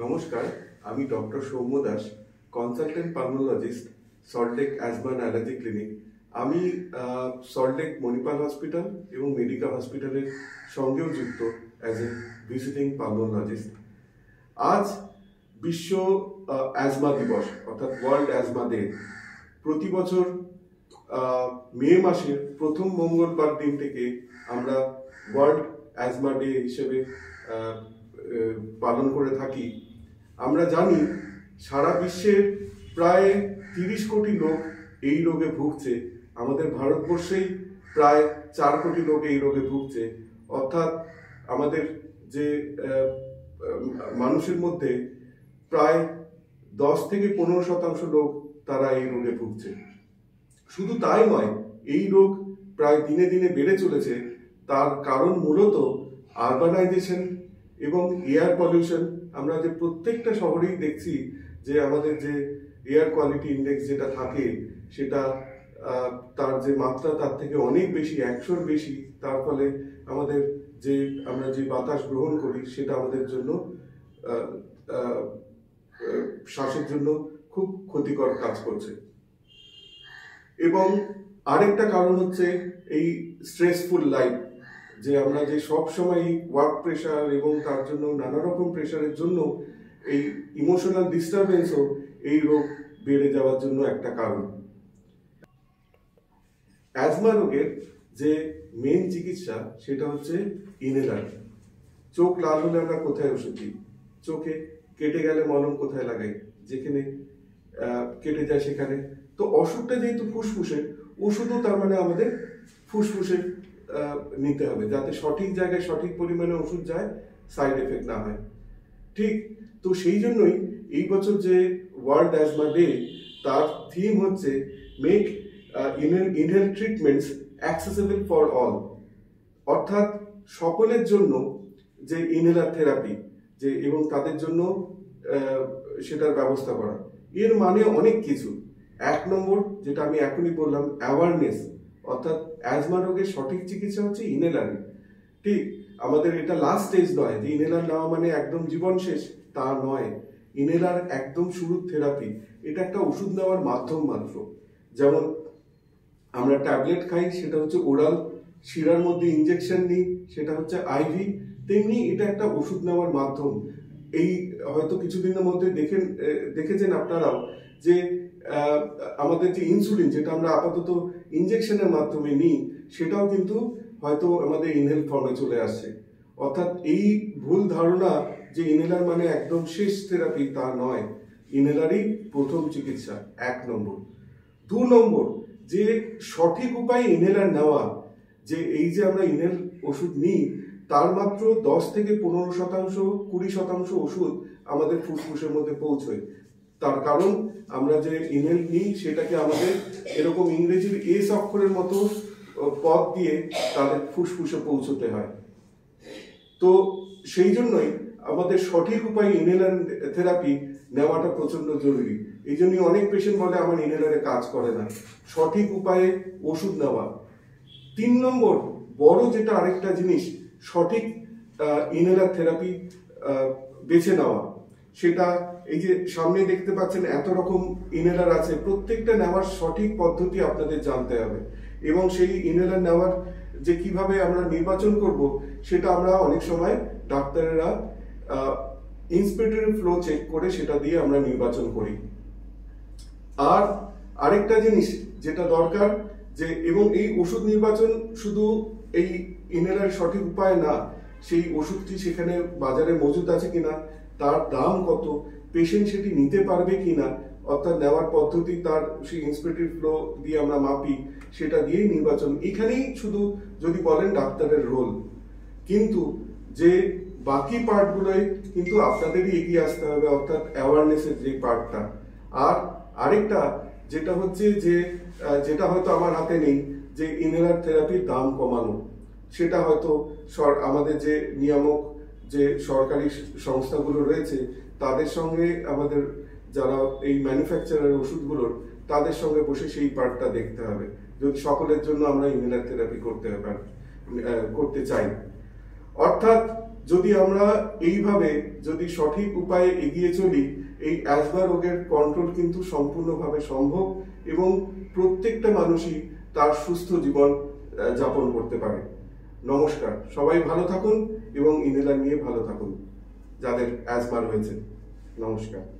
নমস্কার, আমি doctor Soumya Das, consultant pulmonologist, Salt Lake asthma and allergy clinic. আমি সল্টলেক মণিপাল হসপিটাল এবং মেডিকেল হসপিটালের সঙ্গেও যুক্ত অ্যাজ এ ভিজিটিং পালমোলজিস্ট। আজ বিশ্ব অ্যাজমা দিবস অর্থাৎ ওয়ার্ল্ড অ্যাজমা ডে। প্রতি বছর মে মাসের প্রথম মঙ্গলবার দিন থেকে আমরা ওয়ার্ল্ড অ্যাজমা ডে হিসেবে পালন করে থাকি। আমরা জানি সারা বিশ্বের প্রায় 30 কোটি লোক এই রোগে ভুগছে। আমাদের ভারতবর্ষেই প্রায় 4 কোটি লোক এই রোগে ভুগছে। অর্থাৎ আমাদের যে মানুষের মধ্যে প্রায় 10 থেকে 15% লোক তারা এই রোগে ভুগছে। শুধু তাই নয়, এই রোগ প্রায় দিনে দিনে বেড়ে চলেছে। তার কারণ মূলত আরবানাইজেশন এবং এয়ার পলিউশন। আমরা যে প্রত্যেকটা শহরেই দেখছি যে আমাদের যে এয়ার কোয়ালিটি ইন্ডেক্স যেটা থাকে সেটা তার যে মাত্রা তার থেকে অনেক বেশি, 100-র বেশি। তার ফলে আমাদের যে আমরা যে বাতাস গ্রহণ করি সেটা আমাদের জন্য শ্বাসের জন্য খুব ক্ষতিকর কাজ করছে। এবং আরেকটা কারণ হচ্ছে এই স্ট্রেসফুল লাইফ, যে আমরা যে সব সময় ওয়ার্ক প্রেশার এবং তার জন্য নানা রকম প্রেশারের জন্য এই ইমোশনাল ডিস্টারবেন্সও এই রোগ বেড়ে যাওয়ার জন্য একটা কারণ। অ্যাজমা রোগের যে মেন চিকিৎসা সেটা হচ্ছে ইনহেলার। চোখ লাল হলে আমরা কোথায় ওষুধ দিই? চোখে। কেটে গেলে মলম কোথায় লাগাই? যেখানে কেটে যায় সেখানে। তো অসুখটা যেহেতু ফুসফুসের, ওষুধও তার মানে আমাদের ফুসফুসের নিতে হবে, যাতে সঠিক জায়গায় সঠিক পরিমাণে ওষুধ যায়, সাইড এফেক্ট না হয়। ঠিক তো সেই জন্যই এই বছর যে ওয়ার্ল্ড অ্যাজমা ডে, তার থিম হচ্ছে make inhale treatments accessible for all. অর্থাৎ সকলের জন্য যে ইনহেলার থেরাপি যে এবং তাদের জন্য সেটার ব্যবস্থা করা। এর মানে অনেক কিছু। 1 নম্বর, যেটা আমি এখনই বললাম, অ্যাওয়ারনেস। অর্থাৎ অ্যাজমা রোগের সঠিক চিকিৎসা হচ্ছে ইনহেলার। ঠিক, আমাদের এটা লাস্ট স্টেজ নয় যে ইনহেলার নেওয়া মানে একদম জীবন শেষ, তা নয়। ইনহেলার একদম শুরুর থেরাপি। এটা একটা ওষুধ নেওয়ার মাধ্যম মাত্র। যেমন আমরা ট্যাবলেট খাই, সেটা হচ্ছে ওরাল। শিরার মধ্যে ইনজেকশন নিই, সেটা হচ্ছে আইভি। তেমনি এটা একটা ওষুধ নেওয়ার মাধ্যম। এই হয়তো কিছুদিনের মধ্যে দেখেছেন আপনারাও যে আমাদের যে ইনসুলিন, যেটা আমরা আপাতত ইনজেকশনের মাধ্যমে নিই, সেটাও কিন্তু হয়তো আমাদের ইনহেল ফর্মে চলে আসছে। অর্থাৎ এই ভুল ধারণা যে ইনহেলার মানে একদম শেষ থেরাপি, তা নয়। ইনহেলারই প্রথম চিকিৎসা, 1 নম্বর। 2 নম্বর, যে সঠিক উপায়ে ইনহেলার নেওয়া। যে এই যে আমরা ইনহেল ওষুধ নিই, তার মাত্র 10 থেকে 15%, 20% ওষুধ আমাদের ফুসফুসের মধ্যে পৌঁছয়। তার কারণ আমরা যে ইনহেল নিই সেটাকে আমাদের এরকম ইংরেজির এস অক্ষরের মতো পথ দিয়ে তাদের ফুসফুসে পৌঁছতে হয়। তো সেই জন্যই আমাদের সঠিক উপায়ে ইনহেলার থেরাপি নেওয়াটা প্রচন্ড জরুরি। এই জন্যই অনেক পেশেন্ট বলে আমার ইনহেলারে কাজ করে না। সঠিক উপায়ে ওষুধ নেওয়া। 3 নম্বর বড় যেটা আরেকটা জিনিস, সঠিক ইনহেলার থেরাপি বেছে নেওয়া। সেটা এই যে সামনে দেখতে পাচ্ছেন এত রকম ইনহেলার আছে, প্রত্যেকটা নেওয়ার সঠিক পদ্ধতি আপনাদের জানতে হবে। এবং সেই ইনহেলার নেওয়ার যে কিভাবে আমরা নির্বাচন করব, সেটা আমরা অনেক সময় ডাক্তারেরা ইন্সপিরেটরি ফ্লো চেক করে সেটা দিয়ে আমরা নির্বাচন করি। আর আরেকটা জিনিস যেটা দরকার, যে এবং এই ওষুধ নির্বাচন শুধু এই ইনহেলার সঠিক উপায় না, সেই ওষুধটি সেখানে বাজারে মজুদ আছে কিনা, তার দাম কত, পেশেন্ট সেটি নিতে পারবে কিনা, অর্থাৎ নেওয়ার পদ্ধতি তার সেই ইন্সপিরেটরি ফ্লো দিয়ে আমরা মাপি, সেটা দিয়েই নির্বাচন। এখানেই শুধু যদি বলেন ডাক্তারের রোল, কিন্তু যে বাকি পার্টগুলোই কিন্তু আপনাদেরই এগিয়ে আসতে হবে, অর্থাৎ অ্যাওয়ারনেসের যে পার্টটা। আর আরেকটা যেটা হচ্ছে যে যেটা হয়তো আমার হাতে নেই, যে ইনহেলার থেরাপির দাম কমানো। সেটা হয়তো আমাদের যে নিয়ামক যে সরকারি সংস্থাগুলো রয়েছে, তাদের সঙ্গে আমাদের যারা এই ম্যানুফ্যাকচারার ওষুধগুলোর, তাদের সঙ্গে বসে সেই পার্টটা দেখতে হবে, যদি সকলের জন্য আমরা ইনহেলার থেরাপি করতে চাই। অর্থাৎ যদি আমরা এইভাবে যদি সঠিক উপায়ে এগিয়ে চলি, এই অ্যাজমা রোগের কন্ট্রোল কিন্তু সম্পূর্ণভাবে সম্ভব এবং প্রত্যেকটা মানুষই তার সুস্থ জীবন যাপন করতে পারে। নমস্কার, সবাই ভালো থাকুন এবং ইনহেলার নিয়ে ভালো থাকুন যাদের অ্যাজমা রয়েছে। নমস্কার।